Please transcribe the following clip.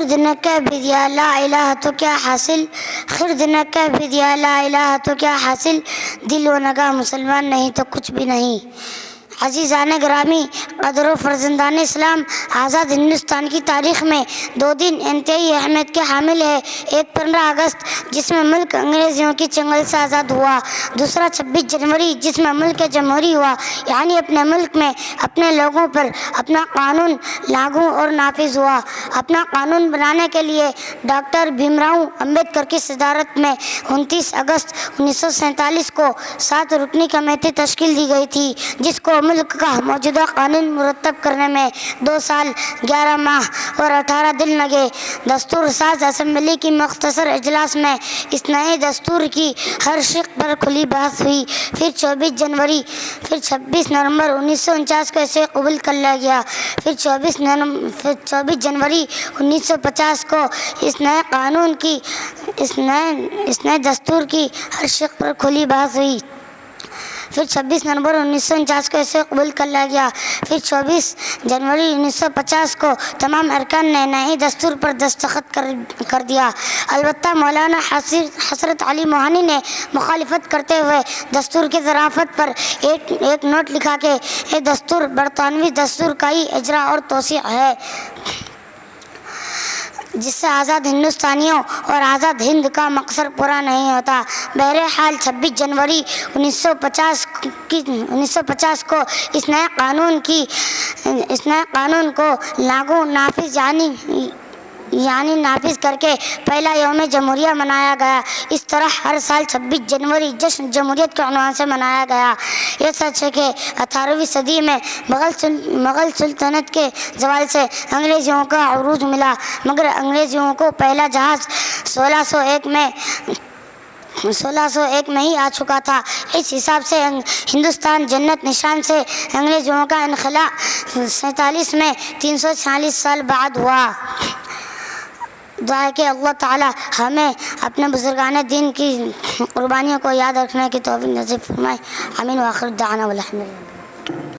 خرد نہ کہہ بھی دیا لا الہ تو کیا حاصل، خرد نہ کہہ بھی دیا لا الہ تو کیا حاصل، دل و نگاہ مسلمان نہیں تو کچھ بھی نہیں۔ عزیزان گرامی، قدر و فرزندان اسلام، آزاد ہندوستان کی تاریخ میں دو دن انتہائی اہمیت کے حامل ہے۔ ایک 15 اگست جس میں ملک انگریزوں کی چنگل سے آزاد ہوا، دوسرا 26 جنوری جس میں ملک جمہوری ہوا، یعنی اپنے ملک میں اپنے لوگوں پر اپنا قانون لاگو اور نافذ ہوا۔ اپنا قانون بنانے کے لیے ڈاکٹر بھیم راؤ امبیڈکر کی صدارت میں 29 اگست 1947 کو 7 رکنی کمیٹی تشکیل دی گئی تھی، جس کو ملک کا موجودہ قانون مرتب کرنے میں 2 سال 11 ماہ اور 18 دن لگے۔ دستور ساز اسمبلی کی مختصر اجلاس میں اس نئے دستور کی ہر شق پر کھلی بحث ہوئی۔ پھر 26 نومبر 1949 کو اسے قبول کر لیا گیا۔ پھر 24 جنوری 1950 کو اس نئے دستور کی ہر شق پر کھلی بحث ہوئی۔ پھر 26 نومبر 1949 کو اسے قبول کر لیا گیا۔ پھر 24 جنوری 1950 کو تمام ارکان نے نئے دستور پر دستخط کر دیا۔ البتہ مولانا حضرت علی موہانی نے مخالفت کرتے ہوئے دستور کی ظرافت پر ایک نوٹ لکھا کہ یہ دستور برطانوی دستور کا ہی اجرا اور توسیع ہے، جس سے آزاد ہندوستانیوں اور آزاد ہند کا مقصد پورا نہیں ہوتا۔ بہرحال 26 جنوری 1950 کو اس نئے قانون کو لاگو نافذ یعنی نافذ کر کے پہلا یوم جمہوریہ منایا گیا۔ اس طرح ہر سال 26 جنوری جشن جمہوریت کے عنوان سے منایا گیا۔ یہ سچ ہے کہ 18ویں صدی میں مغل سلطنت کے زوال سے انگریزوں کا عروج ملا، مگر انگریزوں کو پہلا جہاز 1601 میں ہی آ چکا تھا۔ اس حساب سے ہندوستان جنت نشان سے انگریزوں کا انخلاء 47 میں 346 سال بعد ہوا۔ دعا ہے کہ اللہ تعالی ہمیں اپنے بزرگان دین کی قربانیوں کو یاد رکھنے کی توفیق نصیب فرمائے۔ آمین۔ وآخر دعوانا والحمد للہ۔